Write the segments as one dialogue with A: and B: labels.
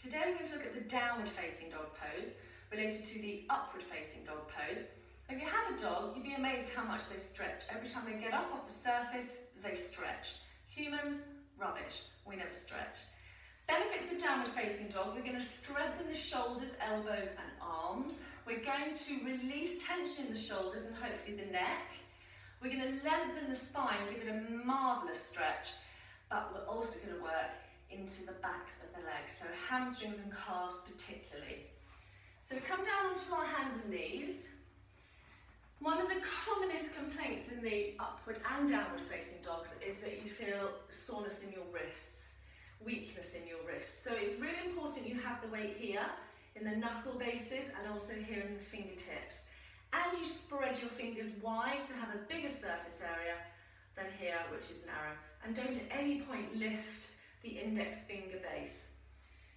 A: Today we're going to look at the downward facing dog pose related to the upward facing dog pose. If you have a dog, you'd be amazed how much they stretch. Every time they get up off the surface, they stretch. Humans, rubbish, we never stretch. Benefits of downward facing dog: we're going to strengthen the shoulders, elbows and arms. We're going to release tension in the shoulders and hopefully the neck. We're going to lengthen the spine, give it a marvellous stretch, but we're also going to work into the backs of the legs, so hamstrings and calves particularly. So we come down onto our hands and knees. One of the commonest complaints in the upward and downward facing dogs is that you feel soreness in your wrists, weakness in your wrists. So it's really important you have the weight here in the knuckle bases and also here in the fingertips. And you spread your fingers wide to have a bigger surface area than here, which is narrow. And don't at any point lift the index finger base.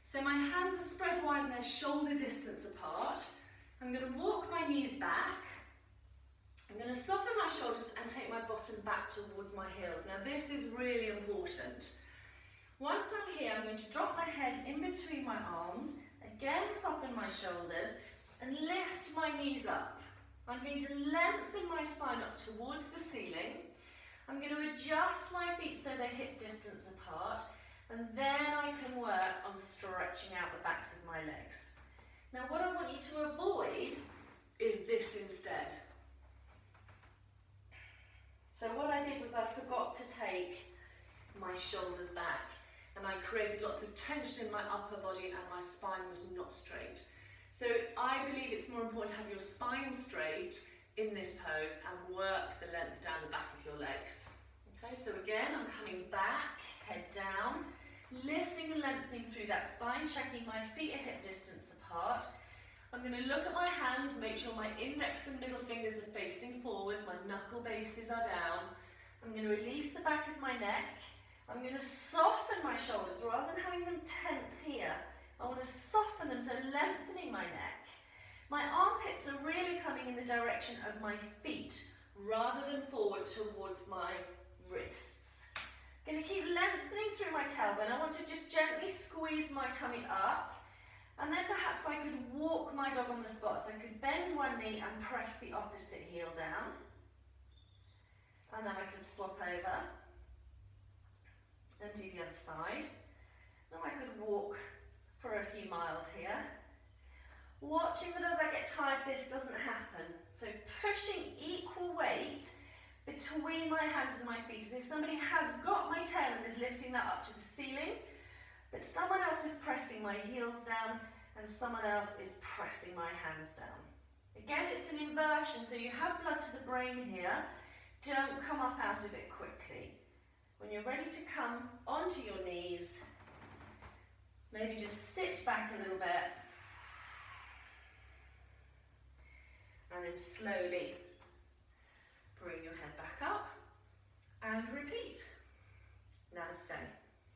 A: So my hands are spread wide and they're shoulder distance apart. I'm going to walk my knees back. I'm going to soften my shoulders and take my bottom back towards my heels. Now this is really important. Once I'm here, I'm going to drop my head in between my arms, again soften my shoulders and lift my knees up. I'm going to lengthen my spine up towards the ceiling. I'm going to adjust my feet so they're hip distance apart, and then I can work on stretching out the backs of my legs. Now what I want you to avoid is this instead. So what I did was I forgot to take my shoulders back and I created lots of tension in my upper body and my spine was not straight. So I believe it's more important to have your spine straight in this pose and work the length down the back of your legs. Okay, so again, I'm coming back, head down, lifting and lengthening through that spine, checking my feet are hip distance apart. I'm going to look at my hands, make sure my index and middle fingers are facing forwards, my knuckle bases are down. I'm going to release the back of my neck. I'm going to soften my shoulders rather than having them tense here. I want to soften them, so lengthening my neck. My armpits are really coming in the direction of my feet rather than forward towards my wrists. I'm going to keep lengthening through my tailbone. I want to just gently squeeze my tummy up. And then perhaps I could walk my dog on the spot. So I could bend one knee and press the opposite heel down. And then I could swap over and do the other side. Then I could walk for a few miles here. Watching that as I get tired, this doesn't happen. So pushing equal weight between my hands and my feet. So if somebody has got my tail and is lifting that up to the ceiling, but someone else is pressing my heels down and someone else is pressing my hands down. Again, it's an inversion, so you have blood to the brain here. Don't come up out of it quickly. When you're ready to come onto your knees, maybe just sit back a little bit and then slowly bring your head back up and repeat. Namaste.